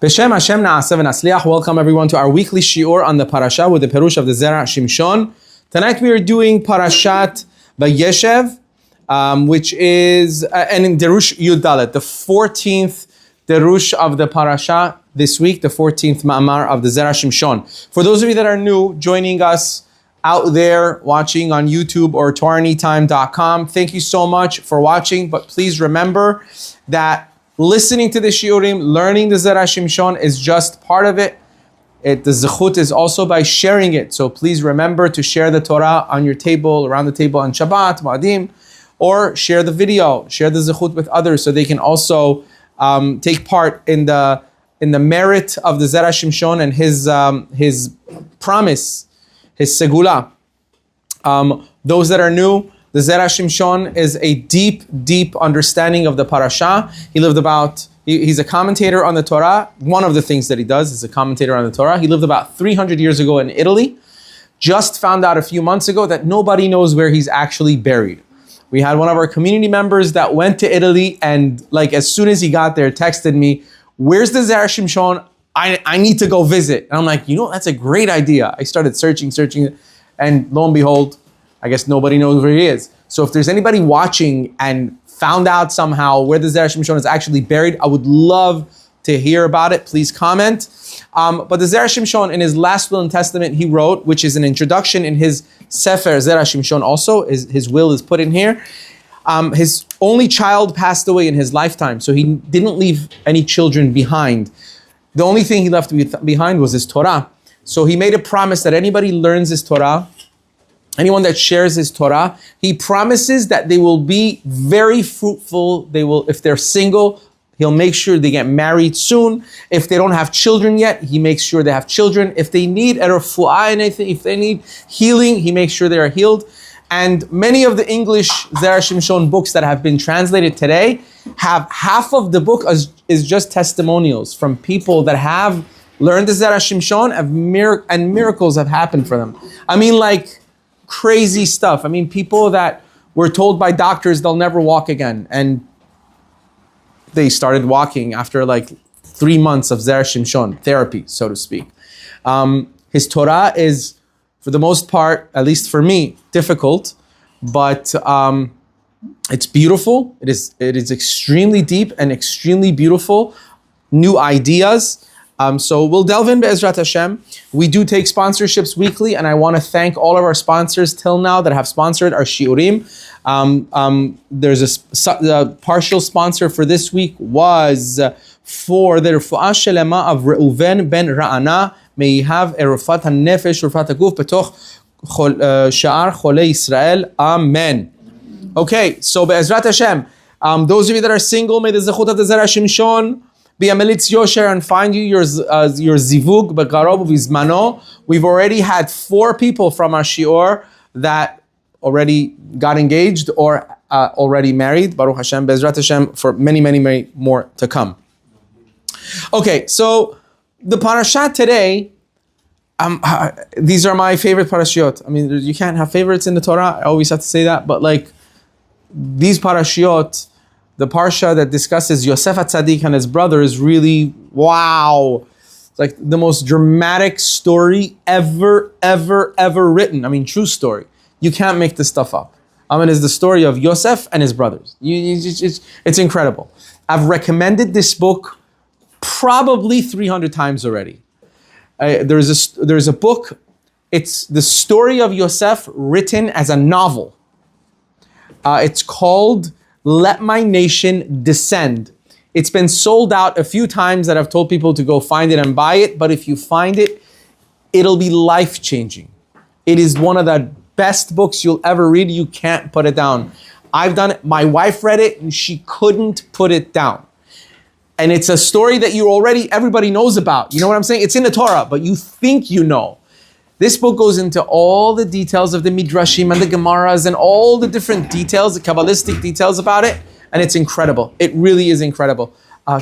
B'Shem Hashem Na'aseh V'Nasliach. Welcome everyone to our weekly shiur on the Parashat with the Perush of the Zera Shimshon. Tonight we are doing Parashat Vayeshev, which is in Derush Yud Dalet, the 14th Derush of the Parashat this week, the 14th Ma'amar of the Zera Shimshon. For those of you that are new, joining us out there watching on YouTube or TorahAnytime.com, thank you so much for watching. But please remember that listening to the shiurim, learning the Zera Shimshon is just part of it. The zechut is also by sharing it. So please remember to share the Torah on your table, around the table on Shabbat, Ma'adim, or share the video, share the zechut with others so they can also take part in the merit of the Zera Shimshon and his promise, his segula. Those that are new, the Zera Shimshon is a deep, deep understanding of the parasha. He's a commentator on the Torah. One of the things that he does is a commentator on the Torah. He lived about 300 years ago in Italy. Just found out a few months ago that nobody knows where he's actually buried. We had one of our community members that went to Italy and as soon as he got there, texted me, "Where's the Zera Shimshon? I need to go visit." And I'm like, that's a great idea. I started searching, and lo and behold, I guess nobody knows where he is. So if there's anybody watching and found out somehow where the Zera Shimshon is actually buried, I would love to hear about it. Please comment. But the Zera Shimshon, in his last will and testament he wrote, which is an introduction in his Sefer Zera Shimshon also, his will is put in here. His only child passed away in his lifetime, so he didn't leave any children behind. The only thing he left behind was his Torah. So he made a promise that anybody learns his Torah, anyone that shares his Torah, he promises that they will be very fruitful. If they're single, he'll make sure they get married soon. If they don't have children yet, he makes sure they have children. If they need if they need healing, he makes sure they are healed. And many of the English Zera Shimshon books that have been translated today have half of the book is just testimonials from people that have learned the Zera Shimshon and miracles have happened for them. Crazy stuff. People that were told by doctors they'll never walk again, and they started walking after 3 months of Zera Shimshon therapy, so to speak. His Torah is, for the most part, at least for me, difficult, but it's beautiful. It is extremely deep and extremely beautiful. New ideas. So we'll delve in Be'ezrat Hashem. We do take sponsorships weekly, and I want to thank all of our sponsors till now that have sponsored our shiurim. There's a partial sponsor for this week was for the Refuah Shelema of Reuven ben Ra'ana. May he have a Rufat HaNefesh, Rufat HaGuf, Betoch Sha'ar Cholei Yisrael. Amen. Okay, so Be'ezrat Hashem. Those of you that are single, may the zechut of the Zera Shimshon be a melitz yosher and find you your zivug b'karov v'zmano. We've already had 4 people from our shiur that already got engaged or already married. Baruch Hashem, Be'ezrat Hashem, for many, many, many more to come. Okay, so the parashat today, these are my favorite parashiot. You can't have favorites in the Torah. I always have to say that, but these parashiot, the parsha that discusses Yosef HaTzadik and his brother is really, wow. It's the most dramatic story ever written. True story. You can't make this stuff up. It's the story of Yosef and his brothers. It's incredible. I've recommended this book probably 300 times already. There's a book. It's the story of Yosef written as a novel. It's called Let My Nation Descend. It's been sold out a few times that I've told people to go find it and buy it, but if you find it, it'll be life-changing. It is one of the best books you'll ever read. You can't put it down. I've done it. My wife read it and she couldn't put it down. And it's a story that everybody knows about. You know what I'm saying? It's in the Torah, but you think you know. This book goes into all the details of the Midrashim and the Gemaras and all the different details, the Kabbalistic details about it. And it's incredible. It really is incredible.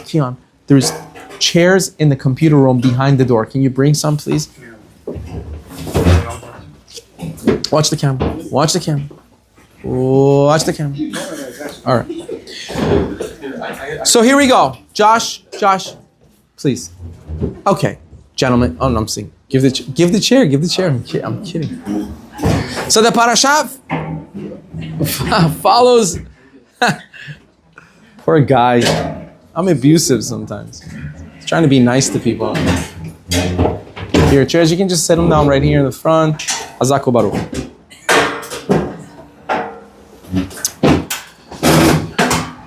Keon, there's chairs in the computer room behind the door. Can you bring some, please? Watch the camera. Watch the camera. Watch the camera. All right. So here we go. Josh, Please. Okay, gentlemen. Oh, no, I'm saying, give the chair. I'm kidding. So the Parashat follows. Poor guy. I'm abusive sometimes. I'm trying to be nice to people. Here, chairs, you can just sit them down right here in the front. Hazako Baruch.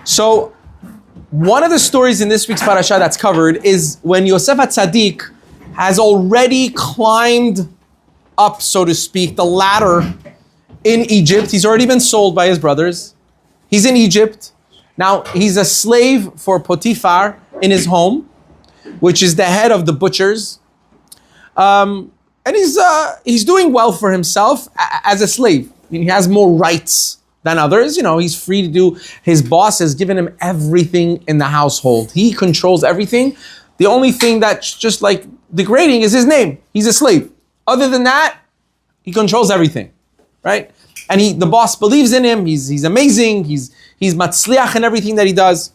So, one of the stories in this week's parasha that's covered is when Yosef HaTzadik has already climbed up, so to speak, the ladder in Egypt. He's already been sold by his brothers. He's in Egypt. Now, he's a slave for Potiphar in his home, which is the head of the butchers. And he's doing well for himself as a slave. I mean, he has more rights than others. You know, he's free to do. His boss has given him everything in the household. He controls everything. The only thing that's just like degrading is his name. He's a slave. Other than that, he controls everything, right? And the boss believes in him. He's amazing. He's matzliach in everything that he does.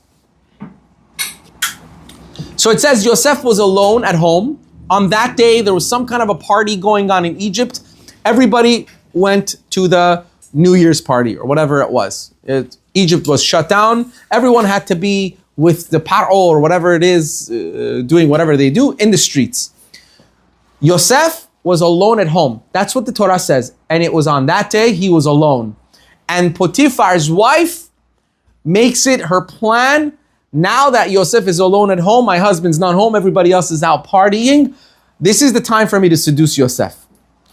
So it says Yosef was alone at home. On that day, there was some kind of a party going on in Egypt. Everybody went to the New Year's party or whatever it was. Egypt was shut down. Everyone had to be with the paro or whatever it is, doing whatever they do in the streets. Yosef was alone at home. That's what the Torah says. And it was on that day he was alone. And Potiphar's wife makes it her plan. Now that Yosef is alone at home, my husband's not home, everybody else is out partying. This is the time for me to seduce Yosef.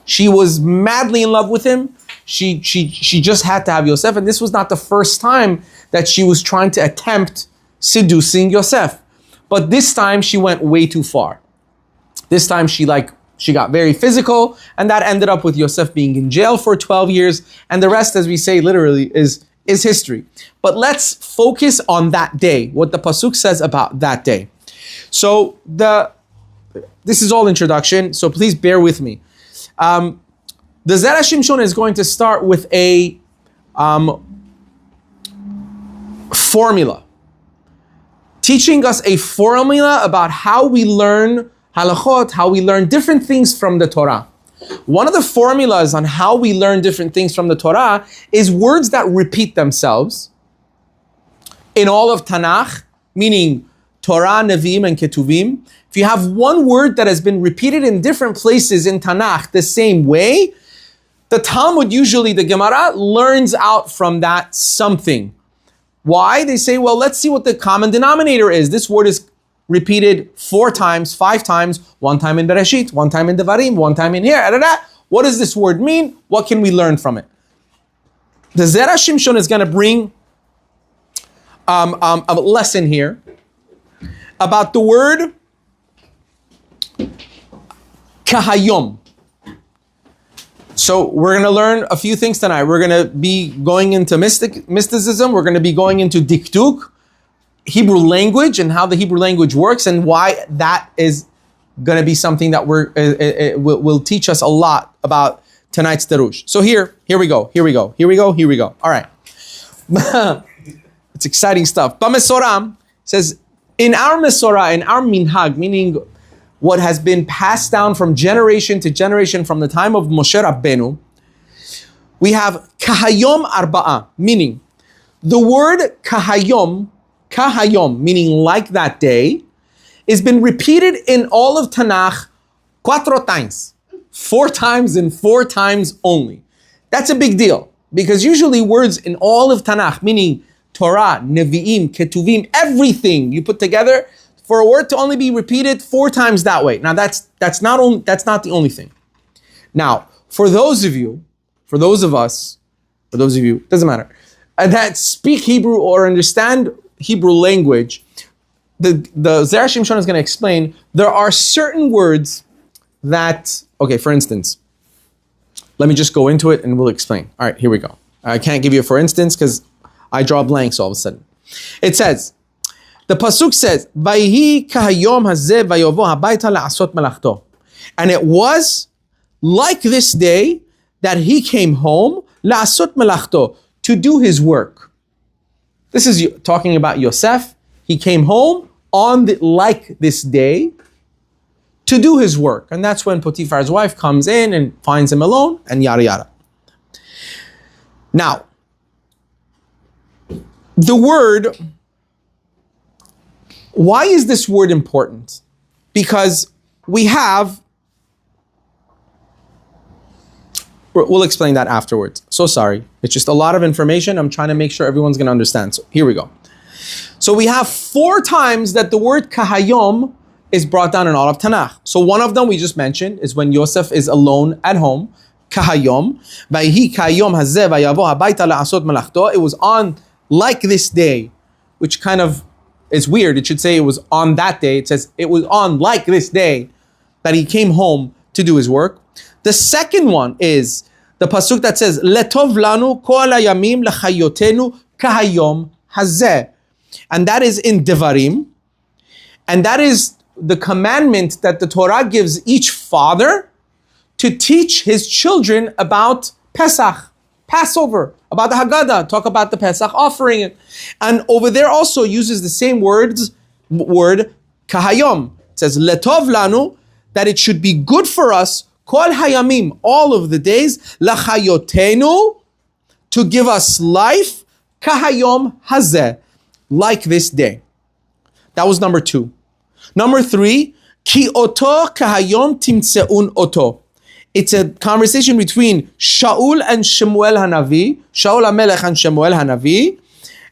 She was madly in love with him. She just had to have Yosef, and this was not the first time that she was trying to attempt seducing Yosef. But this time she went way too far. This time she got very physical, and that ended up with Yosef being in jail for 12 years, and the rest, as we say literally, is history. But let's focus on that day, what the Pasuk says about that day. So this is all introduction, so please bear with me. The Zera Shimshon is going to start with a formula, teaching us a formula about how we learn halachot, how we learn different things from the Torah. One of the formulas on how we learn different things from the Torah is words that repeat themselves in all of Tanakh, meaning Torah, Nevi'im, and Ketuvim. If you have one word that has been repeated in different places in Tanakh the same way, the Talmud, usually the Gemara, learns out from that something. Why? They say, well, let's see what the common denominator is. This word is repeated 4 times, 5 times, 1 time in Bereshit, 1 time in Devarim, 1 time in here. What does this word mean? What can we learn from it? The Zera Shimshon is going to bring a lesson here about the word kahayom. So we're going to learn a few things tonight. We're going to be going into mysticism. We're going to be going into dikduk, Hebrew language, and how the Hebrew language works, and why that is going to be something that will teach us a lot about tonight's Darush. So here we go. All right. It's exciting stuff. B'mesorah says, in our Mesorah, in our minhag, meaning what has been passed down from generation to generation from the time of Moshe Rabbeinu, we have kahayom arba'a, meaning the word kahayom, meaning like that day, has been repeated in all of Tanakh 4 times. 4 times and 4 times only. That's a big deal, because usually words in all of Tanakh, meaning Torah, Nevi'im, Ketuvim, everything you put together, for a word to only be repeated 4 times that way. Now that's not the only thing. Now, for those of you, doesn't matter, that speak Hebrew or understand Hebrew language, the Zera Shimshon is going to explain there are certain words that, okay, for instance, let me just go into it and we'll explain. All right, here we go. I can't give you a for instance because I draw blanks all of a sudden. It says, the Pasuk says, Vayhi kahayom hazeh vayovo habayta la'asot melachto. And it was like this day that he came home, la'asot melachto, to do his work. This is talking about Yosef. He came home like this day to do his work. And that's when Potiphar's wife comes in and finds him alone and yada yada. Now, the word, why is this word important? Because we'll explain that afterwards. So sorry. It's just a lot of information. I'm trying to make sure everyone's going to understand. So here we go. So we have 4 times that the word kahayom is brought down in all of Tanakh. So one of them we just mentioned is when Yosef is alone at home. Kahayom. Vayhi kahayom hazeh vayavo habayta la'asot melachto. It was on like this day, which kind of is weird. It should say it was on that day. It says it was on like this day that he came home to do his work. The second one is the pasuk that says, Letov lanu kol hayamim lechayotenu kahayom hazeh. And that is in Devarim. And that is the commandment that the Torah gives each father to teach his children about Pesach, Passover, about the Haggadah, talk about the Pesach offering. And over there also uses the same word kahayom. It says, Letov lanu, that it should be good for us, kol hayamim, all of the days, lachayotenu, to give us life, kahayom hazeh, like this day. That was number 2. Number 3, ki oto kahayom timtseun oto. It's a conversation between Shaul and Shemuel Hanavi, Shaul HaMelech and Shemuel Hanavi.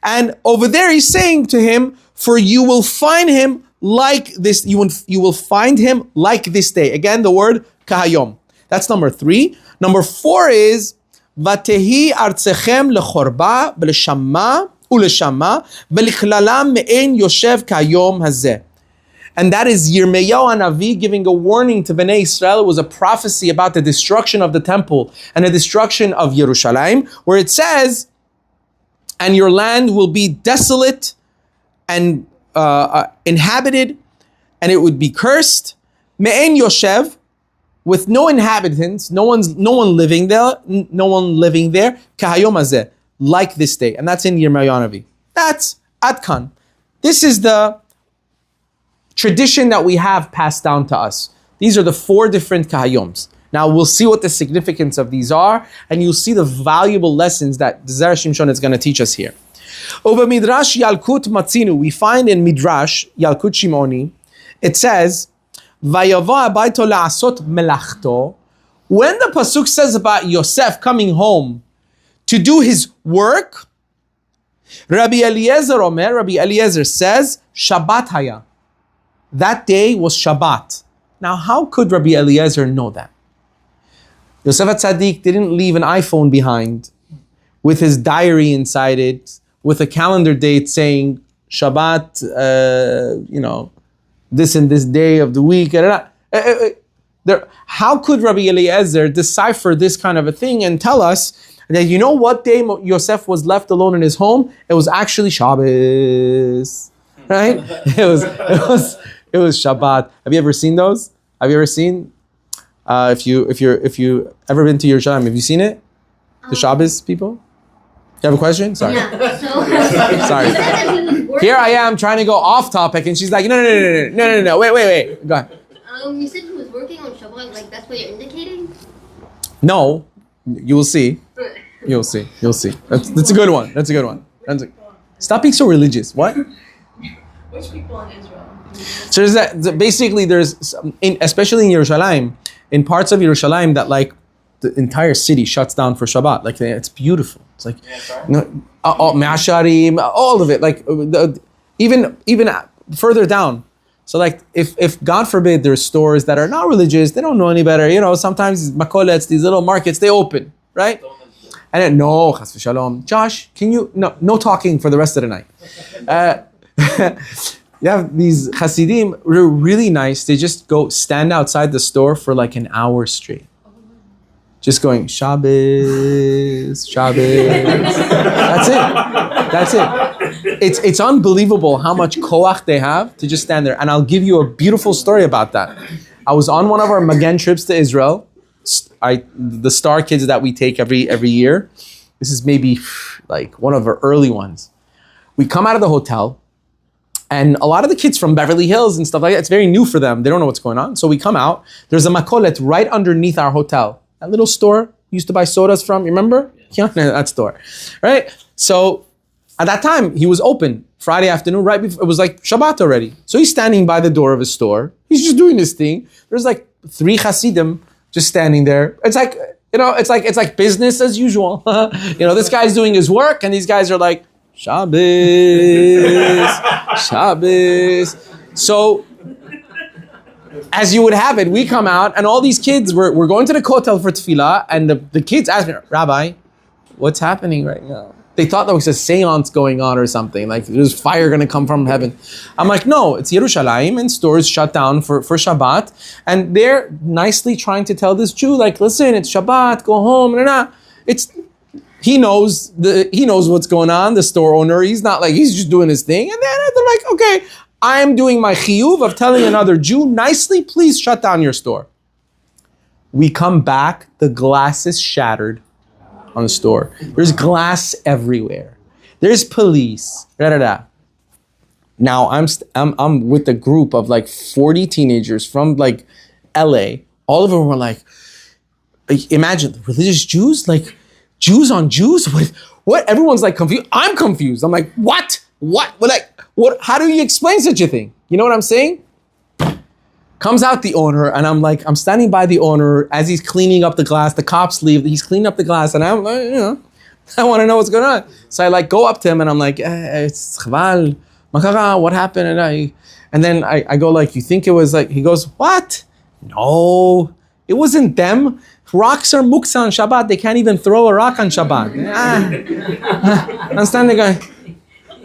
And over there he's saying to him, for you will find him like this, you will find him like this day. Again, the word kahayom. That's number 3. Number 4 is, Vatehi artsechem lechorba v'leshama uleshama v'lichlala me'en yoshev kahayom hazeh. And that is Yirmiyahu Hanavi giving a warning to Bnei Israel. It was a prophecy about the destruction of the temple and the destruction of Yerushalayim, where it says, and your land will be desolate and inhabited, and it would be cursed. Me'en Yoshev, with no inhabitants, no one living there. Kahayom hazeh, like this day, and that's in Yirmiyahu Hanavi. That's Adkan. This is the tradition that we have passed down to us. These are the 4 different kahayoms. Now we'll see what the significance of these are, and you'll see the valuable lessons that Zera Shimshon is going to teach us here. Over Midrash Yalkut Matzinu, we find in Midrash Yalkut Shimoni, it says, Vayavo habayto la'asot melachto. When the pasuk says about Yosef coming home to do his work, Rabbi Eliezer says, Shabbat haya. That day was Shabbat. Now, how could Rabbi Eliezer know that? Yosef HaTzadik didn't leave an iPhone behind with his diary inside it, with a calendar date saying Shabbat, this and this day of the week. How could Rabbi Eliezer decipher this kind of a thing and tell us that you know what day Yosef was left alone in his home? It was actually Shabbos, right? It was Shabbat. Have you ever seen those? Have you ever seen? If you ever been to Yerushalayim, have you seen it? The Shabbos people. You have a question? Sorry. Yeah. So, sorry. Here I am trying to go off topic, and she's like, no. Wait. Go ahead. You said he was working on Shabbat. Like that's what you're indicating? No, you will see. You'll see. That's a good one. Stop being so religious. What? Which people in Israel? So basically especially in Yerushalayim, in parts of Yerushalayim that like the entire city shuts down for Shabbat. Like it's beautiful. It's like Me'asharim, all of it. Like even further down. So like if God forbid there's stores that are not religious, they don't know any better. Sometimes makolets, these little markets, they open, right? And then no, chas v'shalom. Josh, can you no talking for the rest of the night. You have these Hasidim, they're really nice. They just go stand outside the store for like an hour straight. Just going, Shabbos. That's it. It's unbelievable how much koach they have to just stand there. And I'll give you a beautiful story about that. I was on one of our Magen trips to Israel. The star kids that we take every year. This is maybe like one of our early ones. We come out of the hotel, And a lot of the kids from Beverly Hills and stuff like that, it's very new for them. They don't know what's going on. So we come out. There's a makolet right underneath our hotel. That little store you used to buy sodas from, you remember? Yeah, that store, right? So at that time, he was open Friday afternoon, right before, it was like Shabbat already. So he's standing by the door of his store. He's just doing his thing. There's like 3 Hasidim just standing there. It's like, it's like business as usual. This guy's doing his work and these guys are like, Shabbos. So, as you would have it, we come out and all these kids, we're going to the kotel for tefillah, and the kids ask me, Rabbi, what's happening right now? They thought there was a seance going on or something, like there's fire going to come from heaven. I'm like, no, it's Yerushalayim and stores shut down for Shabbat, and they're nicely trying to tell this Jew, like, listen, it's Shabbat, go home. He knows what's going on, the store owner. He's not like, he's just doing his thing. And then they're like, okay, I'm doing my chiyuv of telling another Jew, nicely, please shut down your store. We come back, the glass is shattered on the store. There's glass everywhere. There's police. Now I'm with a group of like 40 teenagers from like LA. All of them were like, imagine religious Jews, like Jews on Jews? What? Everyone's like confused. I'm confused. I'm like, what? What? How do you explain such a thing? You know what I'm saying? Comes out the owner, and I'm standing by the owner as he's cleaning up the glass. The cops leave. He's cleaning up the glass, and I'm like, I want to know what's going on. So I like go up to him, and I'm like, it's chaval, makara, what happened? And then I go like, you think it was like? He goes, what? No, it wasn't them. Rocks are muksa on Shabbat. They can't even throw a rock on Shabbat. I'm standing going,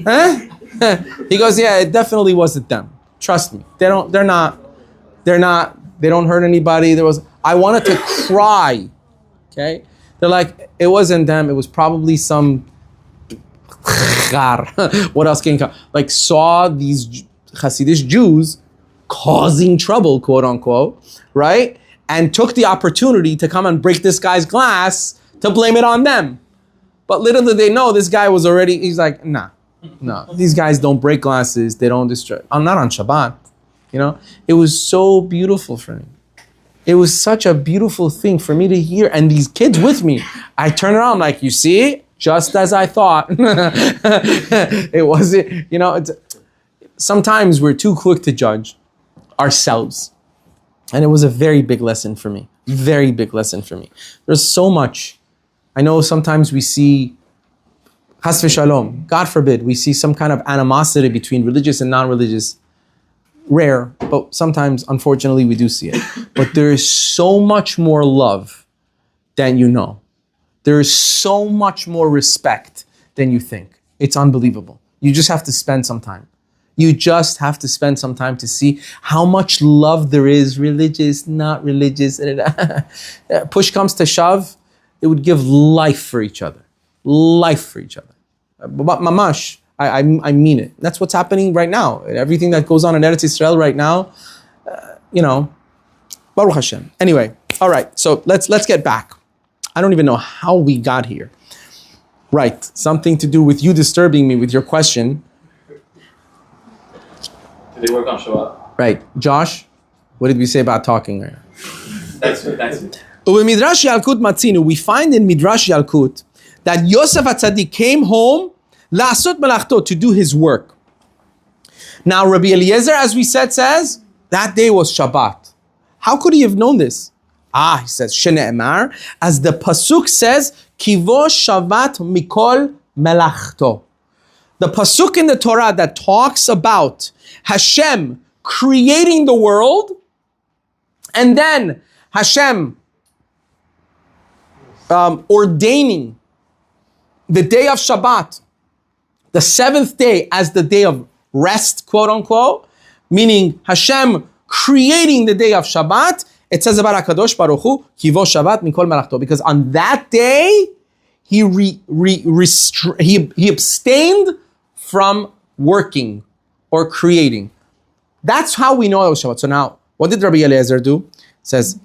huh? He goes, yeah, it definitely wasn't them. Trust me. They don't hurt anybody. I wanted to cry. Okay? They're like, it wasn't them. It was probably some what else can you call? Like saw these Hasidic Jews causing trouble, quote unquote, right? And took the opportunity to come and break this guy's glass to blame it on them. But little did they know, this guy was already, he's like, no, these guys don't break glasses, they don't destroy. I'm not on Shabbat, It was so beautiful for me. It was such a beautiful thing for me to hear, and these kids with me. I turn around, I'm like, you see, just as I thought. It wasn't, sometimes we're too quick to judge ourselves. And it was a very big lesson for me. Very big lesson for me. There's so much. I know sometimes we see, chas v'shalom, God forbid, we see some kind of animosity between religious and non-religious. Rare, but sometimes, unfortunately, we do see it. But there is so much more love than you know. There is so much more respect than you think. It's unbelievable. You just have to spend some time. You just have to spend some time to see how much love there is, religious, not religious. Push comes to shove, it would give life for each other. Life for each other. But mamash, I mean it. That's what's happening right now. Everything that goes on in Eretz Yisrael right now, Baruch Hashem. Anyway, all right, so let's get back. I don't even know how we got here. Right, something to do with you disturbing me with your question. Did they work on Shabbat? Right. Josh, what did we say about talking right now? That's it. Midrash Yalkut Matzinu, we find in Midrash Yalkut that Yosef HaTzadik came home la'asot melachto, to do his work. Now Rabbi Eliezer, as we said, says that day was Shabbat. How could he have known this? He says, Shene'emar, as the pasuk says, Kivo Shabbat mikol melachto. The pasuk in the Torah that talks about Hashem creating the world, and then Hashem ordaining the day of Shabbat, the seventh day, as the day of rest, quote unquote, meaning Hashem creating the day of Shabbat. It says about HaKadosh Baruch Hu, Kivo Shabbat mikol melachto, because on that day he abstained from working or creating. That's how we know it was Shabbat. So now, what did Rabbi Eliezer do? It says,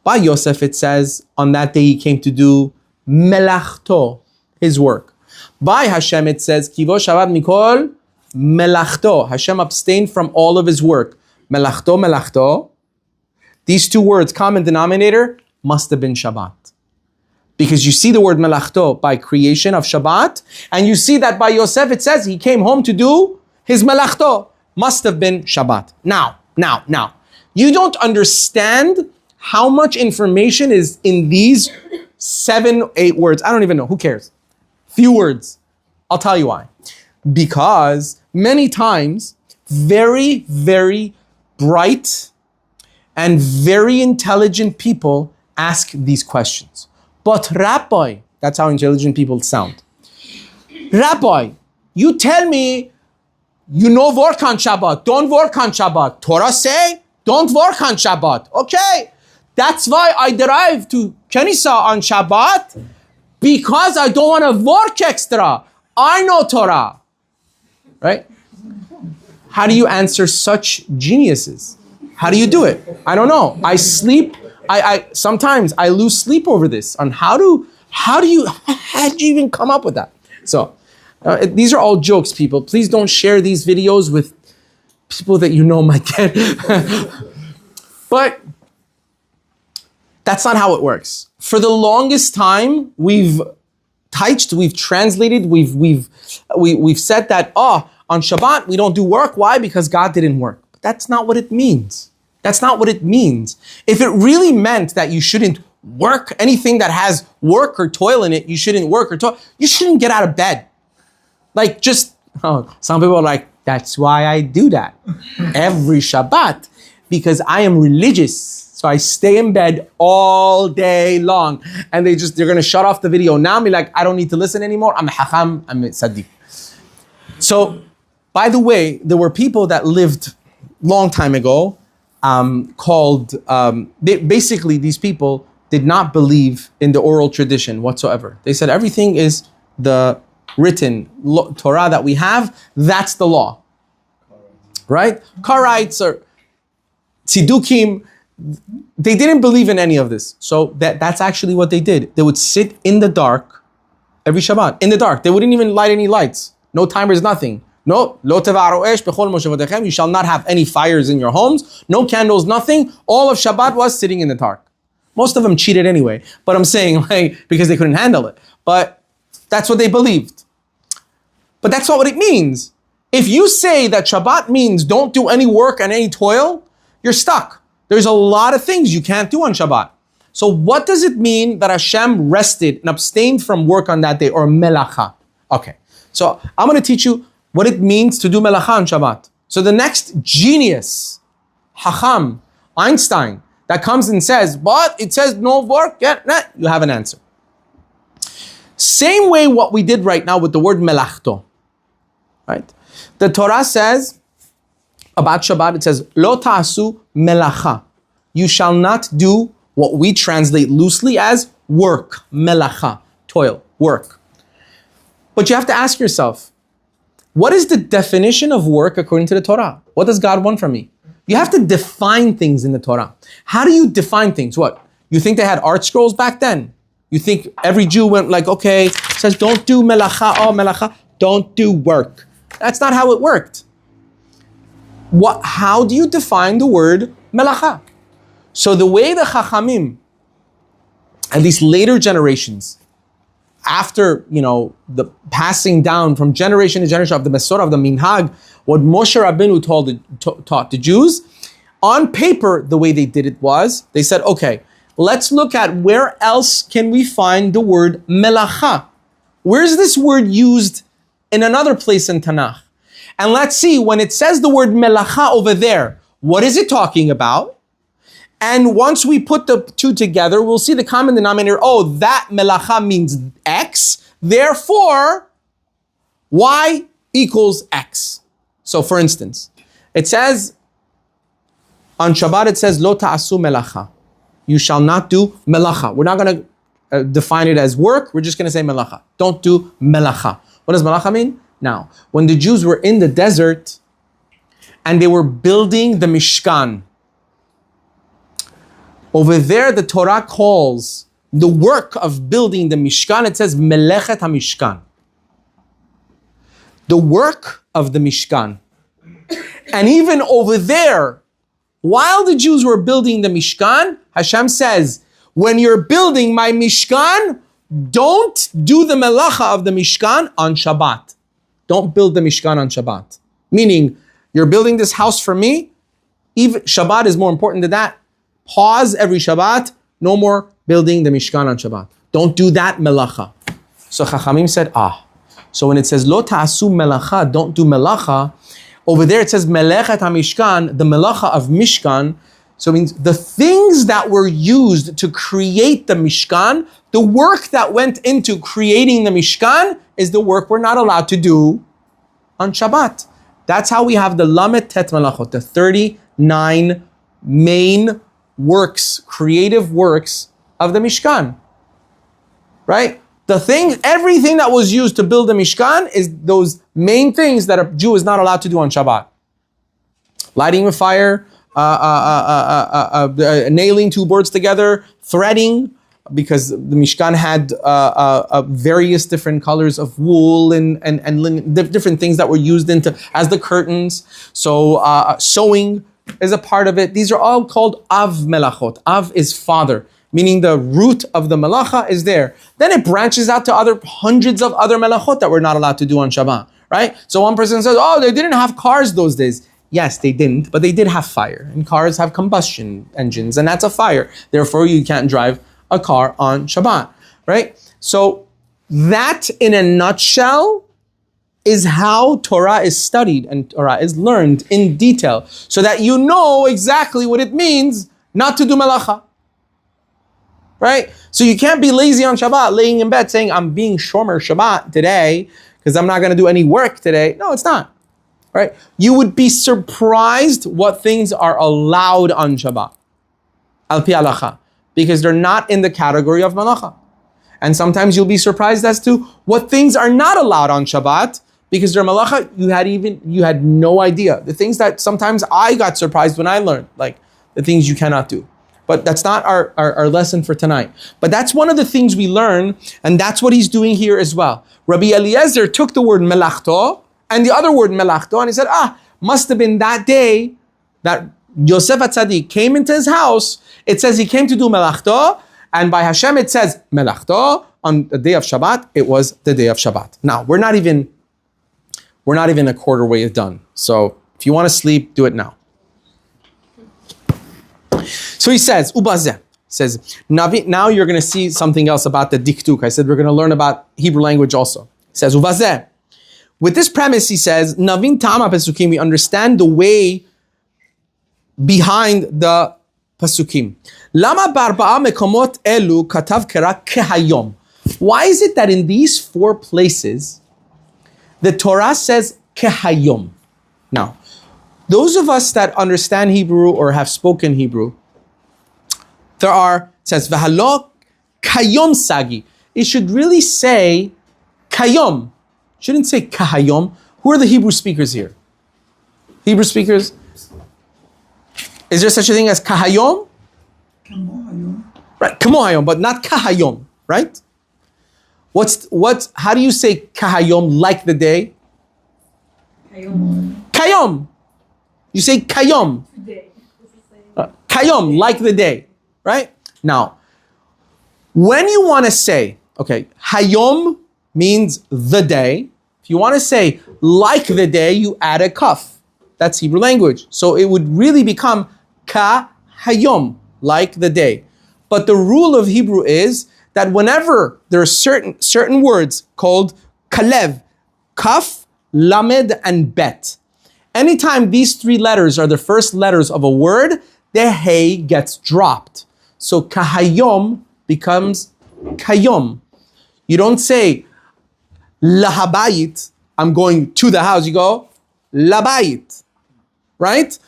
by Yosef, it says, on that day he came to do melachto, his work. By Hashem, it says, Kivo Shabbat mikol melachto. Hashem abstained from all of his work. Melachto, melachto. These two words, common denominator, must have been Shabbat. Because you see the word melachto by creation of Shabbat, and you see that by Yosef it says he came home to do his melachto. Must have been Shabbat. Now. You don't understand how much information is in these 7, 8 words. I don't even know. Who cares? Few words. I'll tell you why. Because many times, very, very bright and very intelligent people ask these questions. But Rabbi, that's how intelligent people sound. Rabbi, you tell me you know work on Shabbat, don't work on Shabbat. Torah say, don't work on Shabbat. Okay, that's why I drive to Kenisa on Shabbat, because I don't want to work extra. I know Torah, right? How do you answer such geniuses? How do you do it? I don't know. I sleep. I sometimes I lose sleep over this. On how do you even come up with that? So these are all jokes, people. Please don't share these videos with people that you know might get. But that's not how it works. For the longest time, we've touched, we've translated, we've said that on Shabbat we don't do work. Why? Because God didn't work. But that's not what it means. That's not what it means. If it really meant that you shouldn't work, anything that has work or toil in it, you shouldn't work or toil, you shouldn't get out of bed. Like some people are like, that's why I do that every Shabbat, because I am religious. So I stay in bed all day long. And they're going to shut off the video now and be like, I don't need to listen anymore. I'm a hacham, I'm a tzaddik. So, by the way, there were people that lived long time ago basically these people did not believe in the oral tradition whatsoever. They said everything is the written Torah that we have, that's the law. Right? Karaites or tzidukim, they didn't believe in any of this. So that's actually what they did. They would sit in the dark every Shabbat, in the dark. They wouldn't even light any lights. No timers, nothing. No, lo tevaru esh bechol moshavotechem. You shall not have any fires in your homes. No candles, nothing. All of Shabbat was sitting in the dark. Most of them cheated anyway. But I'm saying because they couldn't handle it. But that's what they believed. But that's not what it means. If you say that Shabbat means don't do any work and any toil, you're stuck. There's a lot of things you can't do on Shabbat. So what does it mean that Hashem rested and abstained from work on that day, or melacha? Okay, so I'm going to teach you what it means to do melacha on Shabbat. So the next genius, Hacham, Einstein, that comes and says, but it says no work, you have an answer. Same way what we did right now with the word melachto, right? The Torah says about Shabbat, it says, lo ta'asu melacha. You shall not do what we translate loosely as work, melacha, toil, work. But you have to ask yourself, what is the definition of work according to the Torah? What does God want from me? You have to define things in the Torah. How do you define things? What? You think they had art scrolls back then? You think every Jew went like, okay, says don't do melacha, don't do work. That's not how it worked. How do you define the word melacha? So the way the Chachamim, at least later generations, after the passing down from generation to generation of the Mesorah, of the Minhag, what Moshe Rabbeinu taught the Jews, on paper, the way they did it was, they said, okay, let's look at where else can we find the word melacha. Where's this word used in another place in Tanakh? And let's see, when it says the word melacha over there, what is it talking about? And once we put the two together, we'll see the common denominator. Oh, that melacha means X. Therefore, Y equals X. So for instance, it says, on Shabbat it says, lo ta'asu melacha. You shall not do melacha. We're not going to define it as work. We're just going to say melacha. Don't do melacha. What does melacha mean? Now, when the Jews were in the desert and they were building the Mishkan, over there the Torah calls the work of building the Mishkan, it says melechet HaMishkan. The work of the Mishkan. And even over there, while the Jews were building the Mishkan, Hashem says, when you're building my Mishkan, don't do the melacha of the Mishkan on Shabbat. Don't build the Mishkan on Shabbat. Meaning, you're building this house for me, even Shabbat is more important than that. Pause every Shabbat, no more building the Mishkan on Shabbat. Don't do that melacha. So Chachamim said, so when it says, lo ta'asu melacha, don't do melacha, over there it says, melechet ha-mishkan, the melacha of Mishkan. So it means the things that were used to create the Mishkan, the work that went into creating the Mishkan is the work we're not allowed to do on Shabbat. That's how we have the Lamed Tet Melachot, the 39 main works, creative works of the Mishkan. Right? Everything that was used to build the Mishkan is those main things that a Jew is not allowed to do on Shabbat. Lighting a fire, nailing two boards together, threading, because the Mishkan had various different colors of wool and linen, different things that were used as the curtains. So sewing is a part of it. These are all called Av Melachot. Av is father, meaning the root of the melacha is there. Then it branches out to hundreds of other melachot that we're not allowed to do on Shabbat, right? So one person says, they didn't have cars those days. Yes, they didn't, but they did have fire. And cars have combustion engines, and that's a fire. Therefore, you can't drive a car on Shabbat, right? So that, in a nutshell, is how Torah is studied and Torah is learned in detail, so that you know exactly what it means not to do melacha. Right? So you can't be lazy on Shabbat, laying in bed saying, I'm being Shomer Shabbat today because I'm not going to do any work today. No, it's not. Right? You would be surprised what things are allowed on Shabbat. Al pi halacha. Because they're not in the category of malacha. And sometimes you'll be surprised as to what things are not allowed on Shabbat because they're malacha you had no idea. The things that sometimes I got surprised when I learned, like the things you cannot do. But that's not our lesson for tonight. But that's one of the things we learn, and that's what he's doing here as well. Rabbi Eliezer took the word melachto and the other word melachto, and he said, must have been that day that Yosef HaTzadik came into his house. It says he came to do melachto, and by Hashem it says melachto on the day of Shabbat. It was the day of Shabbat. Now, we're not even a quarter way done. So if you want to sleep, do it now. So he says, Ubazeh, says, now you're going to see something else about the diktuk. I said we're going to learn about Hebrew language also. He says, Ubazeh. With this premise, he says, Navin Tama Pesukim, we understand the way behind the Pesukim. Lama barba'a mekomot elu katav kera kehayom. Why is it that in these 4 places, the Torah says kehayom? Now, those of us that understand Hebrew or have spoken Hebrew, it says, V'halo kayom sagi. It should really say kayom. It shouldn't say kahayom. Who are the Hebrew speakers here? Hebrew speakers? Is there such a thing as kahayom? Kamohayom. Right, kamohayom, but not kahayom, right? How do you say kahayom, like the day? Kayom. You say kayom. Kayom, like the day, right? Now, when you want to say, hayom means the day. If you want to say like the day, you add a kaf. That's Hebrew language. So it would really become ka hayom, like the day. But the rule of Hebrew is that whenever there are certain words called kalev, kaf, lamed, and bet, anytime these 3 letters are the first letters of a word, the hey gets dropped. So kahayom becomes kayom. You don't say lahabayit, I'm going to the house. You go labayit, right?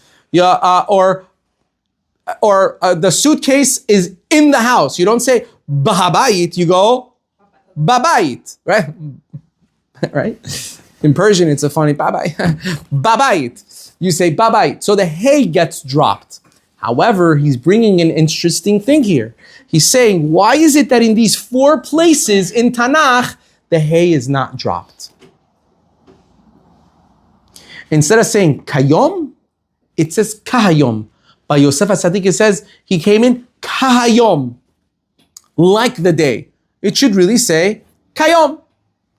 Or the suitcase is in the house. You don't say bahabayit, you go babayit, right? Right? In Persian, it's a funny babay. Babayit. You say babayit. So the hey gets dropped. However, he's bringing an interesting thing here. He's saying, why is it that in these 4 places in Tanakh, the hey is not dropped? Instead of saying kayom, it says kahayom. By Yosef HaTzadik, it says he came in kahayom, like the day. It should really say kayom.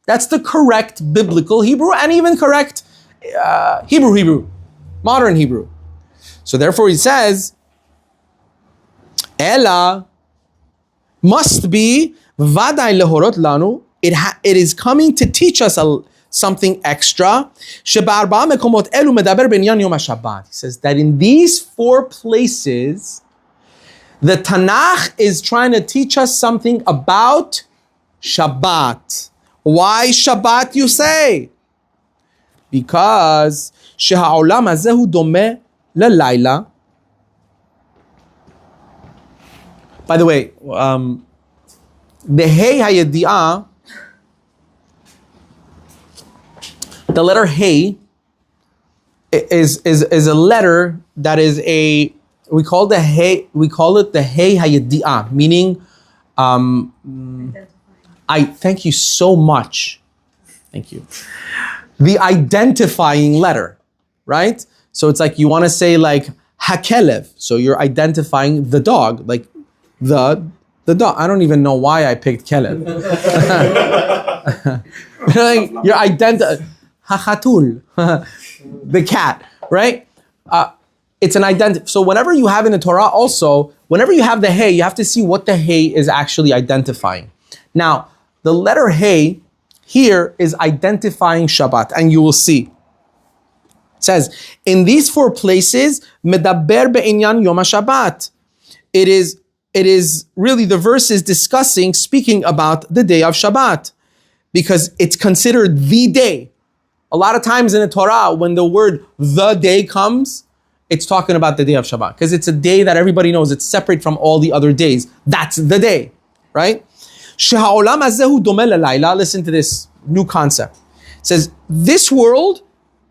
That's the correct biblical Hebrew and even correct Hebrew, modern Hebrew. So therefore he says, Ela must be vaday lehorot lanu. It is coming to teach us something extra. He says that in these 4 places, the Tanakh is trying to teach us something about Shabbat. Why Shabbat, you say? Because שהעולם הזה הוא דומה ללילה. By the way, the Hey Hayedi'ah, the letter Hey is a letter that is we call it the Hey Hayedi'ah, meaning I thank you so much. Thank you. The identifying letter, right? So it's like you want to say like Hakelev, so you're identifying the dog, like the dog. I don't even know why I picked Kelev. Like you're Hachatul, the cat, right? It's an identity. So whenever you have in the Torah also, whenever you have the Hey, you have to see what the Hey is actually identifying. Now, the letter Hey here is identifying Shabbat, and you will see. It says, in these 4 places, medaber be'inyan yom HaShabbat. It is really, the verse is speaking about the day of Shabbat, because it's considered the day. A lot of times in the Torah, when the word the day comes, it's talking about the day of Shabbat, because it's a day that everybody knows, it's separate from all the other days. That's the day, right? Listen to this new concept. It says, this world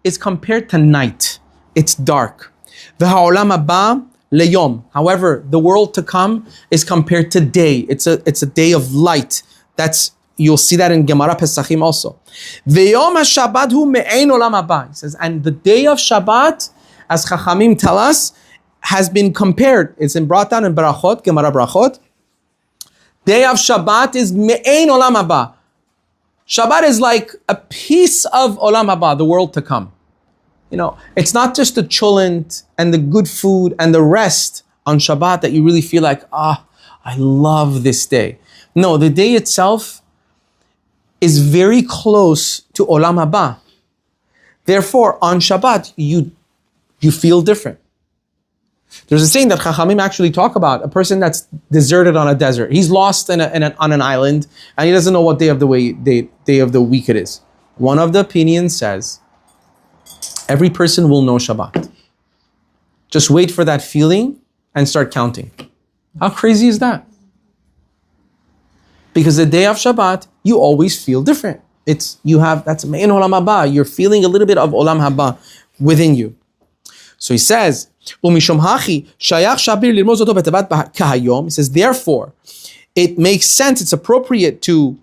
is compared to night. It's dark. However, the world to come is compared to day. It's a day of light. You'll see that in Gemara Pesachim also. He says, and the day of Shabbat, as Chachamim tell us, has been compared. It's brought down in Barachot, Gemara Barachot. Day of Shabbat is me'ein olam haba. Shabbat is like a piece of olam haba, the world to come. It's not just the cholent and the good food and the rest on Shabbat that you really feel like, I love this day. No, the day itself is very close to olam haba. Therefore, on Shabbat, you feel different. There's a saying that Chachamim actually talk about, a person that's deserted on a desert. He's lost on an island, and he doesn't know what day of the week it is. One of the opinions says, every person will know Shabbat. Just wait for that feeling and start counting. How crazy is that? Because the day of Shabbat, you always feel different. That's Me'en Olam Haba. You're feeling a little bit of Olam Haba within you. So he says, he says, therefore, it makes sense, it's appropriate to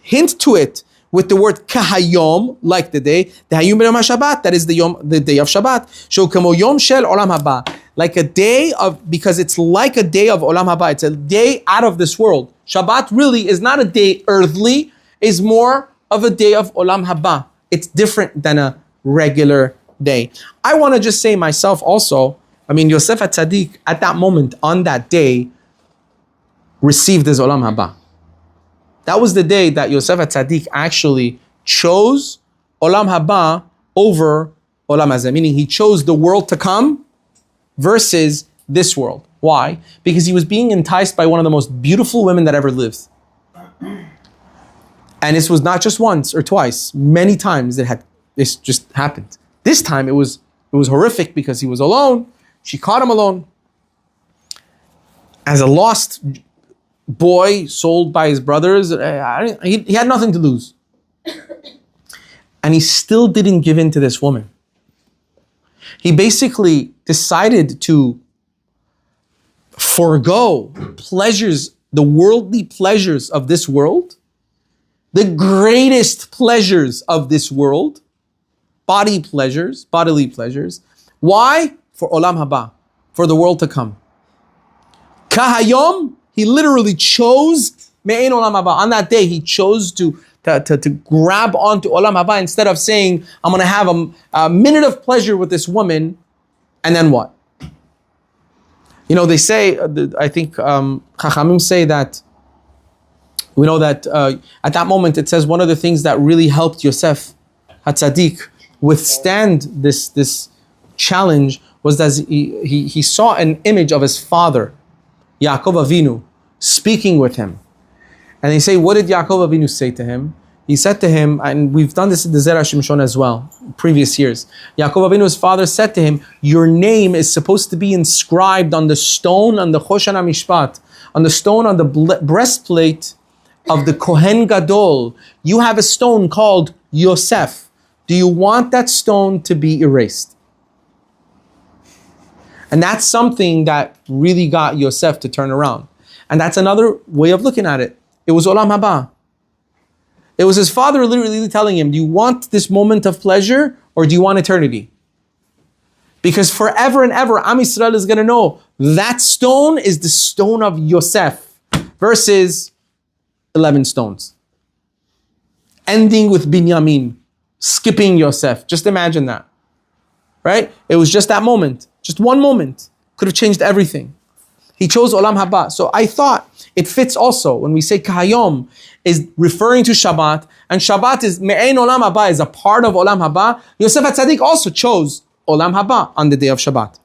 hint to it with the word kahayom, like the day, that is the day of Shabbat. Like a day of, because it's like a day of Olam Haba, it's a day out of this world. Shabbat really is not a day earthly, is more of a day of Olam Haba. It's different than a regular day. I want to just say myself also, Yosef HaTzadik at that moment, on that day, received his Olam Haba. That was the day that Yosef HaTzadik actually chose Olam Haba over Olam Hazeh, meaning he chose the world to come versus this world. Why? Because he was being enticed by one of the most beautiful women that ever lived. And this was not just once or twice, many times this just happened. This time it was horrific because he was alone. She caught him alone. As a lost boy sold by his brothers, he had nothing to lose. And he still didn't give in to this woman. He basically decided to forego pleasures, the worldly pleasures of this world, the greatest pleasures of this world, bodily pleasures. Why? For olam haba, for the world to come. Kahayom, he literally chose me'ein olam haba. On that day, he chose to grab onto olam haba instead of saying, I'm going to have a minute of pleasure with this woman, and then what? You know, they say, I think Chachamim say that, we know that at that moment it says one of the things that really helped Yosef HaTzadik withstand this challenge was that he saw an image of his father, Yaakov Avinu, speaking with him. And they say, what did Yaakov Avinu say to him? He said to him, and we've done this in the Zera Shimshon as well, previous years. Yaakov Avinu's father said to him, your name is supposed to be inscribed on the stone, on the Choshen HaMishpat, on the stone on the breastplate of the Kohen Gadol. You have a stone called Yosef. Do you want that stone to be erased? And that's something that really got Yosef to turn around. And that's another way of looking at it. It was Olam Haba. It was his father literally telling him, do you want this moment of pleasure or do you want eternity? Because forever and ever, Am Yisrael is going to know that stone is the stone of Yosef versus 11 stones. Ending with Binyamin, skipping Yosef. Just imagine that. Right? It was just that moment. Just one moment could have changed everything. He chose Olam Haba. So I thought it fits also when we say Kahayom is referring to Shabbat, and Shabbat is Me'ein Olam Haba, is a part of Olam Haba. Yosef HaTzadik also chose Olam Haba on the day of Shabbat.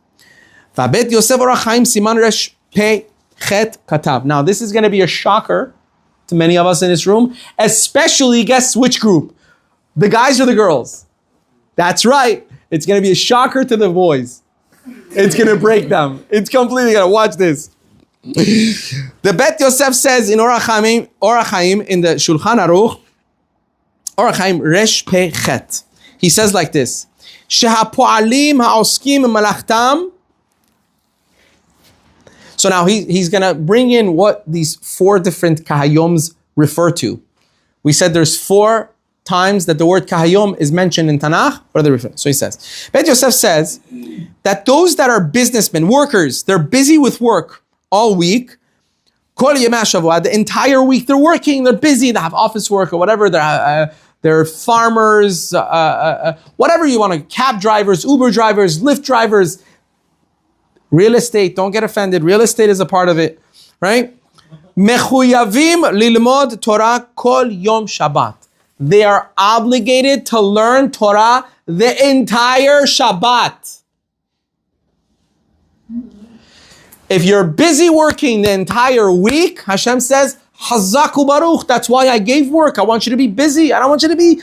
Vabet Yosef Zera Shimshon Siman Resh Pei Chet Katav. Now this is going to be a shocker to many of us in this room, especially guess which group? The guys or the girls? That's right. It's going to be a shocker to the boys. It's going to break them. It's completely going to watch this. The Bet Yosef says in Orach Chaim in the Shulchan Aruch, Orach Chaim Resh Pei Chet. He says like this: Shehapoalim haoskim malachtam. So now he's going to bring in what these 4 different kahayoms refer to. We said there's 4 times that the word kahayom is mentioned in Tanakh. What are they referring? So he says, Bet Yosef says that those that are businessmen, workers, they're busy with work all week. Kol yemei hashavua, the entire week they're working, they're busy, they have office work or whatever, they're farmers, whatever you want to, cab drivers, Uber drivers, Lyft drivers, real estate, don't get offended, real estate is a part of it, right? Mechuyavim lilmod Torah kol yom Shabbat. They are obligated to learn Torah the entire Shabbat. If you're busy working the entire week, Hashem says, Hazaku Baruch, that's why I gave work. I want you to be busy. I don't want you to be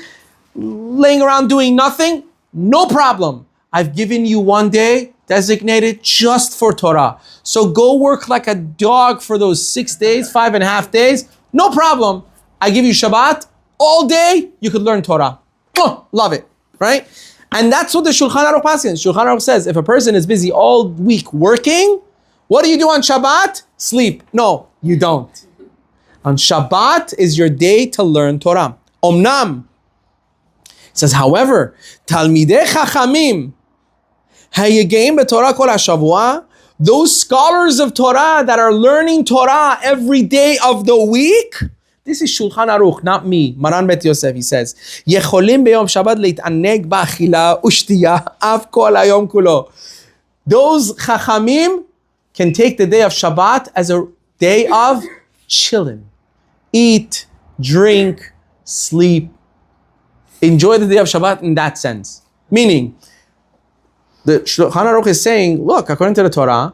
laying around doing nothing. No problem. I've given you one day designated just for Torah. So go work like a dog for those 6 days, 5.5 days. No problem. I give you Shabbat. All day, you could learn Torah. Oh, love it, right? And that's what the Shulchan Aruch passes. Shulchan Aruch says, if a person is busy all week working, what do you do on Shabbat? Sleep. No, you don't. On Shabbat is your day to learn Torah. Omnam. It says, however, Talmidei Chachamim, Hayegeim b'Torah kol hashavua, those scholars of Torah that are learning Torah every day of the week, this is Shulchan Aruch, not me. Maran Bet Yosef, he says, Yecholim beyom Shabbat leit'aneg ba'achila u'shtiya av kol hayom kulo. Those Chachamim can take the day of Shabbat as a day of chilling. Eat, drink, sleep. Enjoy the day of Shabbat in that sense. Meaning, the Shulchan Aruch is saying, look, according to the Torah,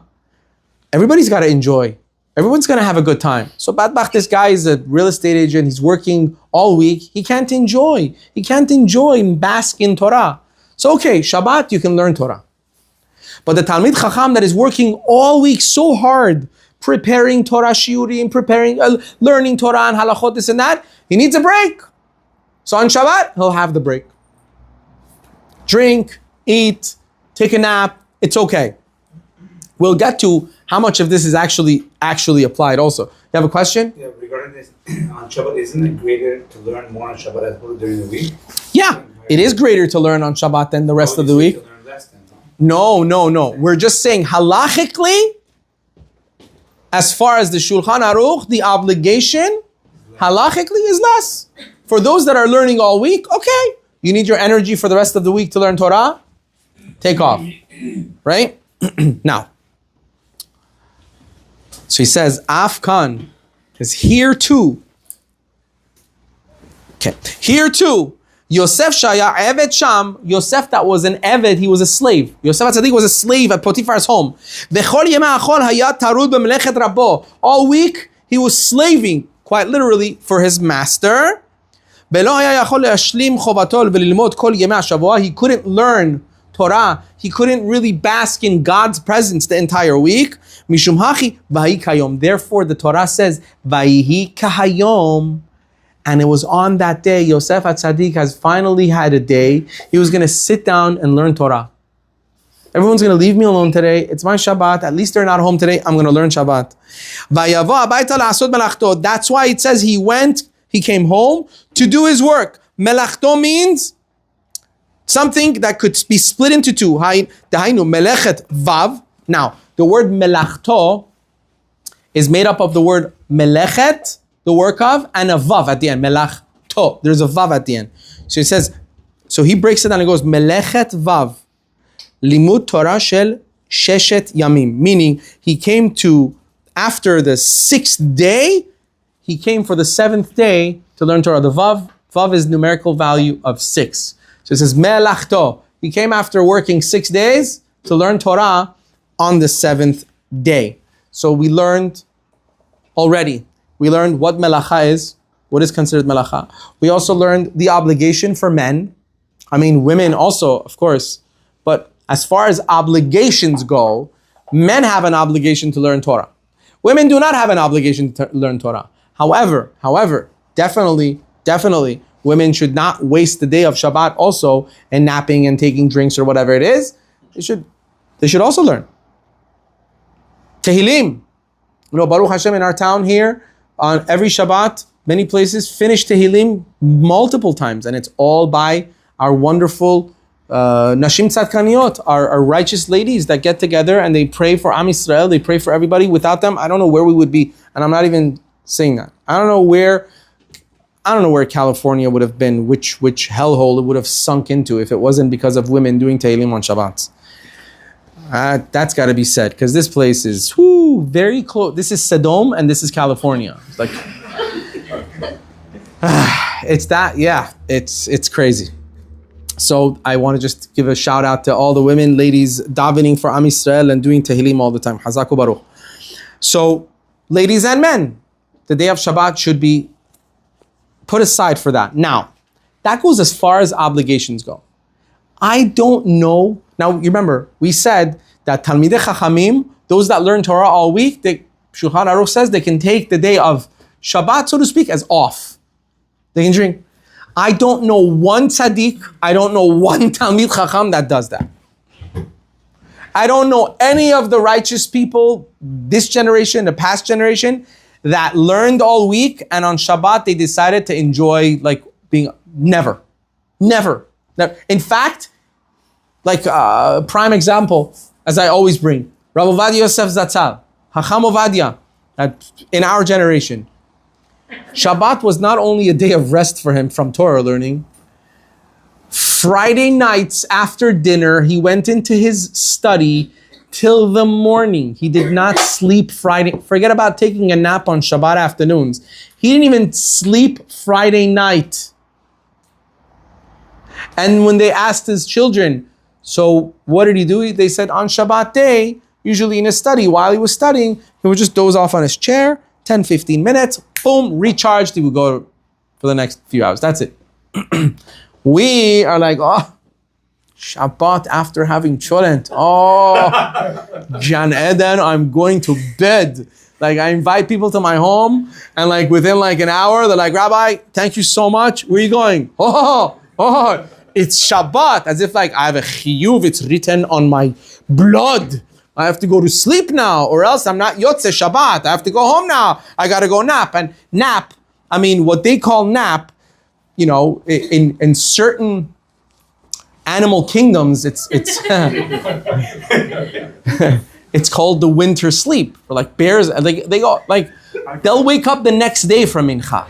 everybody's got to enjoy. Everyone's going to have a good time. So Badbach, this guy is a real estate agent. He's working all week. He can't enjoy. He can't enjoy and bask in Torah. So okay, Shabbat, you can learn Torah. But the Talmid Chacham that is working all week so hard, preparing Torah shiurim, learning Torah and halachot, this and that, he needs a break. So on Shabbat, he'll have the break. Drink, eat, take a nap. It's okay. We'll get to how much of this is actually applied also. You have a question? Yeah, regarding this, on Shabbat, isn't it greater to learn more on Shabbat as opposed to during the week? Yeah. It is greater to learn on Shabbat than the rest of the week. No. We're just saying halachically, as far as the Shulchan Aruch, the obligation halachically is less. For those that are learning all week, okay, you need your energy for the rest of the week to learn Torah, take off, right? Now, so he says, Afkan is here too. Okay, here too. Yosef Shaya Eved Sham, Yosef that was an Eved, he was a slave. Yosef HaTzadik was a slave at Potiphar's home. All week, he was slaving, quite literally, for his master. He couldn't learn Torah. He couldn't really bask in God's presence the entire week. Therefore, the Torah says, Vayihi kahayom. And it was on that day, Yosef HaTzadik has finally had a day. He was going to sit down and learn Torah. Everyone's going to leave me alone today. It's my Shabbat. At least they're not home today. I'm going to learn Shabbat. That's why it says he came home to do his work. Melachto means something that could be split into two. Melechet vav. Now, the word melachto is made up of the word melechet, the work of, and a vav at the end. Melachto. There's a vav at the end. So it says, so he breaks it down and goes, melechet vav. Limud Torah shel sheshet yamim. Meaning, he came to, after the 6th day, he came for the 7th day to learn Torah. The vav is numerical value of 6. So it says, melachto. He came after working 6 days to learn Torah on the 7th day. So we learned already. We learned what melacha is, what is considered melacha. We also learned the obligation for men. I mean, women also, of course. But as far as obligations go, men have an obligation to learn Torah. Women do not have an obligation to learn Torah. However, definitely, women should not waste the day of Shabbat also in napping and taking drinks or whatever it is. They should also learn. Tehillim. Baruch Hashem, in our town here, on every Shabbat, many places finish Tehillim multiple times, and it's all by our wonderful Nashim Tzadkaniyot, our righteous ladies that get together and they pray for Am Yisrael, they pray for everybody. Without them, I don't know where we would be, and I'm not even saying that. I don't know where California would have been, which hellhole it would have sunk into if it wasn't because of women doing Tehillim on Shabbats. That's got to be said, because this place is very close. This is Sodom and this is California. It's like, it's that, yeah, it's crazy. So I want to just give a shout out to all the women, ladies, davening for Am Yisrael and doing Tehillim all the time. Hazaku Baruch. So, ladies and men, the day of Shabbat should be put aside for that. Now, that goes as far as obligations go. I don't know. Now, you remember, we said that Talmidei Chachamim, those that learn Torah all week, Shulchan Aruch says they can take the day of Shabbat, so to speak, as off. They can drink. I don't know one tzaddik, I don't know one Talmid Chacham that does that. I don't know any of the righteous people, this generation, the past generation, that learned all week and on Shabbat they decided to enjoy being, never. In fact, prime example, as I always bring, Rav Ovadia Yosef Zatzal, Hacham Ovadia, in our generation. Shabbat was not only a day of rest for him from Torah learning. Friday nights after dinner, he went into his study till the morning. He did not sleep Friday. Forget about taking a nap on Shabbat afternoons. He didn't even sleep Friday night. And when they asked his children, so what did he do? They said on Shabbat day, usually in his study, while he was studying, he would just doze off on his chair, 10, 15 minutes, boom, recharged, he would go for the next few hours. That's it. We are like, Shabbat after having cholent. Jan Eden, I'm going to bed. I invite people to my home, and within an hour, they're like, Rabbi, thank you so much. Where are you going? It's Shabbat. As if I have a chiyuv, it's written on my blood. I have to go to sleep now, or else I'm not Yotze Shabbat. I have to go home now. I got to go nap. And nap, what they call nap, in certain animal kingdoms, it's it's called the winter sleep. Or like bears, they'll wake up the next day from mincha.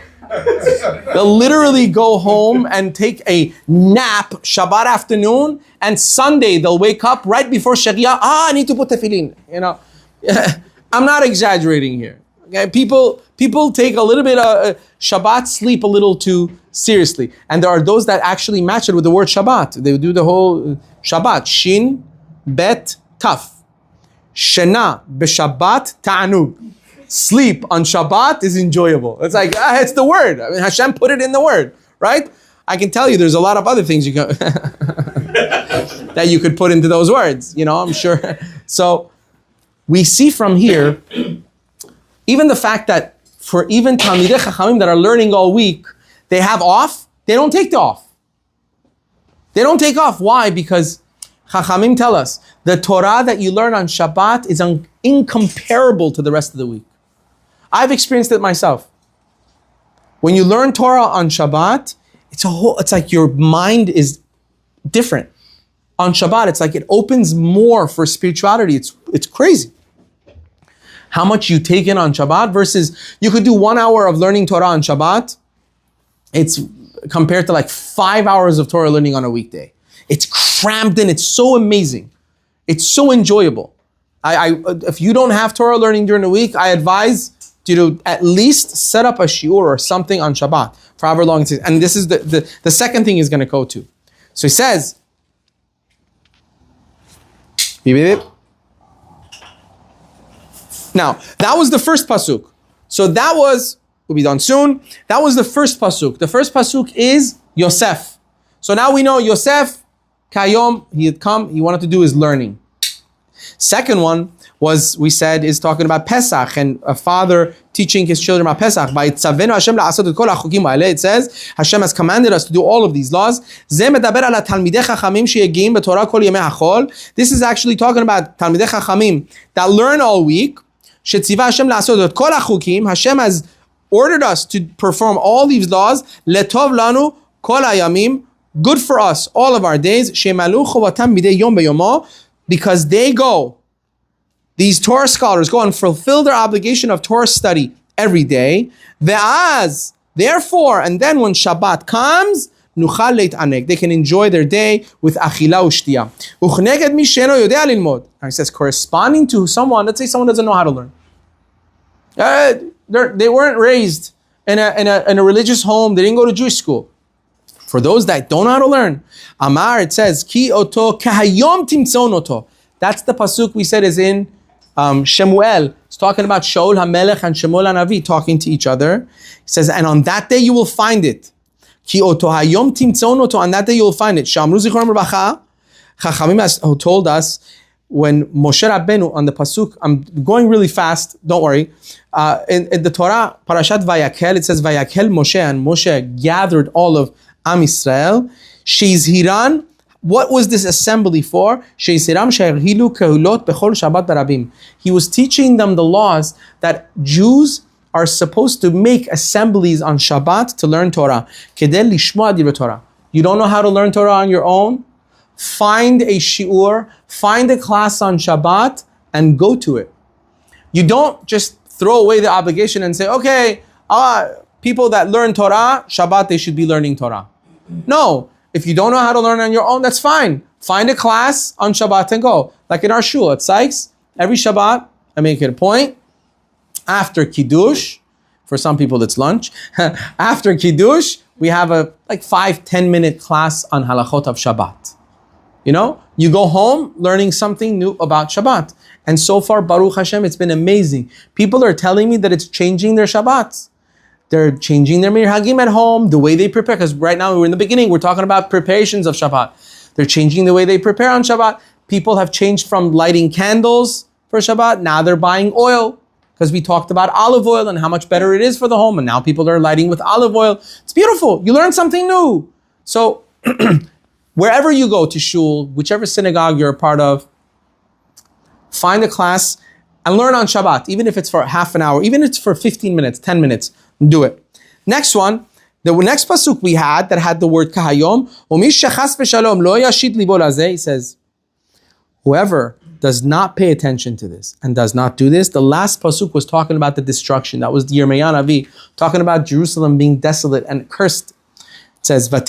They'll literally go home and take a nap Shabbat afternoon, and Sunday they'll wake up right before Sharia. I need to put tefillin. I'm not exaggerating here. Okay? People take a little bit of Shabbat sleep a little too seriously, and there are those that actually match it with the word Shabbat. They do the whole Shabbat, Shin, Bet, Taf. Shena b'Shabbat ta'anug. Sleep on Shabbat is enjoyable. It's like, it's the word. I mean, Hashem put it in the word, right? I can tell you there's a lot of other things you can that you could put into those words, I'm sure. So we see from here, even the fact that for even Talmidei Chachamim that are learning all week, they have off, they don't take the off. They don't take off. Why? Because Chachamim tell us, the Torah that you learn on Shabbat is incomparable to the rest of the week. I've experienced it myself. When you learn Torah on Shabbat, it's like your mind is different. On Shabbat, it's like it opens more for spirituality. It's crazy. How much you take in on Shabbat versus you could do 1 hour of learning Torah on Shabbat. It's compared to like 5 hours of Torah learning on a weekday. It's crammed in. It's so amazing. It's so enjoyable. If you don't have Torah learning during the week, I advise you to at least set up a shiur or something on Shabbat for however long it is. And this is the second thing he's going to go to. So he says, now, that was the first pasuk. So we'll be done soon. That was the first pasuk. The first pasuk is Yosef. So now we know Yosef, Kayom, he had come, he wanted to do his learning. Second one was, we said, is talking about Pesach and a father teaching his children about Pesach. It says, Hashem has commanded us to do all of these laws. This is actually talking about Talmidei Chachamim that learn all week. Hashem has ordered us to perform all these laws. Letov lanu kol hayamim, good for us all of our days. Because they go, these Torah scholars go and fulfill their obligation of Torah study every day. Therefore, and then when Shabbat comes, they can enjoy their day with achila u'shtiya. He says, corresponding to someone, let's say someone doesn't know how to learn. They weren't raised in a religious home. They didn't go to Jewish school. For those that don't know how to learn, Amar, it says, Ki oto kahayom timtzon oto. That's the pasuk we said is in Shemuel. It's talking about Shaul HaMelech and Shemuel HaNavi talking to each other. It says, and on that day you will find it. Ki oto hayom timtzon oto. On that day you will find it. Shamru zichron Rabacha. Chachamim who told us when Moshe Rabbeinu on the pasuk, I'm going really fast, don't worry. In the Torah, Parashat Vayakel, it says Vayakel Moshe, and Moshe gathered all of Am Yisrael. Sheizhiran, what was this assembly for? Sheizhiram she'erhilu kehulot bechol Shabbat barabim. He was teaching them the laws that Jews are supposed to make assemblies on Shabbat to learn Torah. Kedel lishmoa divrei Torah. You don't know how to learn Torah on your own? Find a shiur, find a class on Shabbat, and go to it. You don't just throw away the obligation and say, okay, people that learn Torah, Shabbat, they should be learning Torah. No, if you don't know how to learn on your own, that's fine. Find a class on Shabbat and go. Like in our shul at Sykes, every Shabbat, I make it a point, after Kiddush, for some people it's lunch, after Kiddush, we have a 5-10 minute class on halachot of Shabbat. You go home learning something new about Shabbat. And so far, Baruch Hashem, it's been amazing. People are telling me that it's changing their Shabbats. They're changing their minhagim at home, the way they prepare. Because right now, we're in the beginning, we're talking about preparations of Shabbat. They're changing the way they prepare on Shabbat. People have changed from lighting candles for Shabbat. Now they're buying oil. Because we talked about olive oil and how much better it is for the home. And now people are lighting with olive oil. It's beautiful. You learn something new. So wherever you go to shul, whichever synagogue you're a part of, find a class and learn on Shabbat, even if it's for half an hour, even if it's for 15 minutes, 10 minutes, do it. Next one The next pasuk we had that had the word kahayom, he says, whoever does not pay attention to this and does not do this, the last pasuk was talking about the destruction. That was the Yirmiyahu Navi, talking about Jerusalem being desolate and cursed. It says, it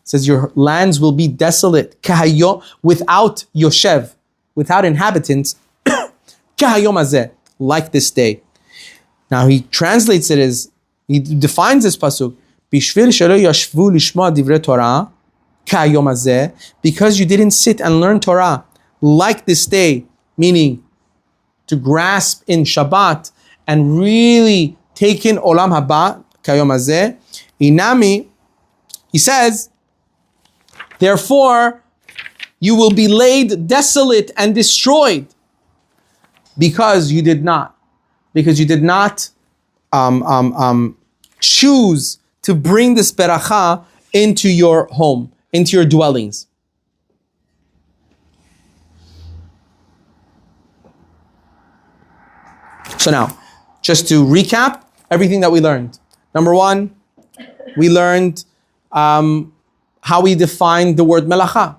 says, your lands will be desolate, without Yoshev, without inhabitants, like this day. Now he translates it as, he defines this pasuk, because you didn't sit and learn Torah like this day, meaning to grasp in Shabbat and really take in Olam Haba, kayom hazeh, inami, he says, therefore, you will be laid desolate and destroyed because you did not choose to bring this beracha into your home, into your dwellings. So now, just to recap everything that we learned. Number one, we learned how we define the word melacha.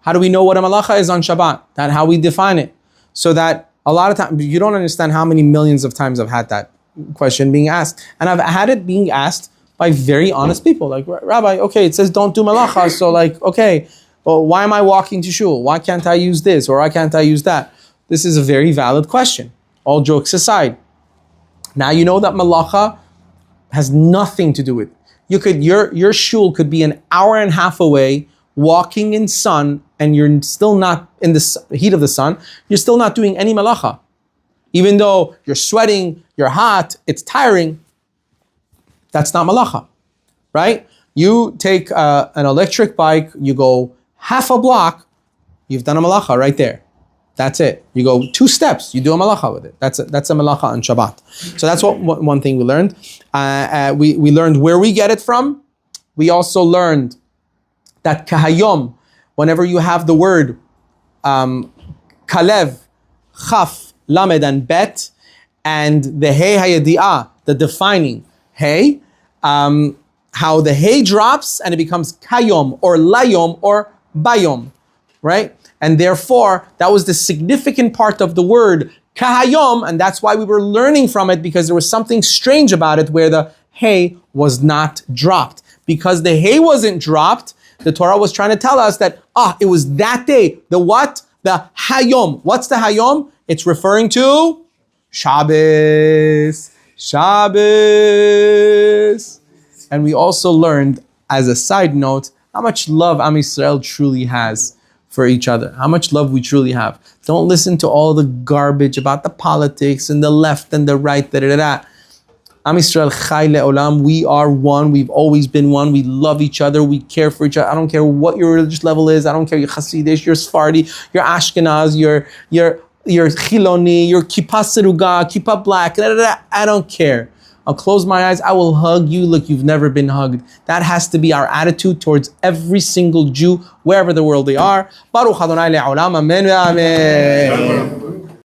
How do we know what a melacha is on Shabbat? That's how we define it. So that a lot of times, you don't understand how many millions of times I've had that question being asked. And I've had it being asked by very honest people. Like, Rabbi, okay, it says don't do melacha. So like, okay, well, why am I walking to shul? Why can't I use this or why can't I use that? This is a very valid question. All jokes aside. Now you know that melacha has nothing to do with it. Your shul could be an hour and a half away, walking in sun, and you're still not in the heat of the sun, you're still not doing any melacha. Even though you're sweating, you're hot, it's tiring, that's not melacha, right? You take an electric bike, you go half a block, you've done a melacha right there. That's it. You go 2 steps, you do a malacha with it. That's a malacha on Shabbat. So that's one thing we learned. We learned where we get it from. We also learned that kahayom, whenever you have the word kalev, chaf, lamed, and bet, and the hey hayadi'ah, the defining hey, how the hey drops and it becomes kayom or layom or bayom, right? And therefore, that was the significant part of the word kahayom, and that's why we were learning from it, because there was something strange about it where the hay was not dropped. Because the hay wasn't dropped, the Torah was trying to tell us that, it was that day. The what? The hayom. What's the hayom? It's referring to Shabbos. Shabbos. And we also learned, as a side note, how much love Am Yisrael truly has for each other, how much love we truly have. Don't listen to all the garbage about the politics and the left and the right, Am Yisrael Chai Le'olam, we are one, we've always been one, we love each other, we care for each other. I don't care what your religious level is, I don't care, you're Hasidish, you're Sephardi, you're Ashkenaz, you're Chiloni, you're Kippah Seruga, Kippah Black, I don't care. I'll close my eyes, I will hug you like you've never been hugged. That has to be our attitude towards every single Jew, wherever the world they are. Baruch Adonai Le'olam, amen.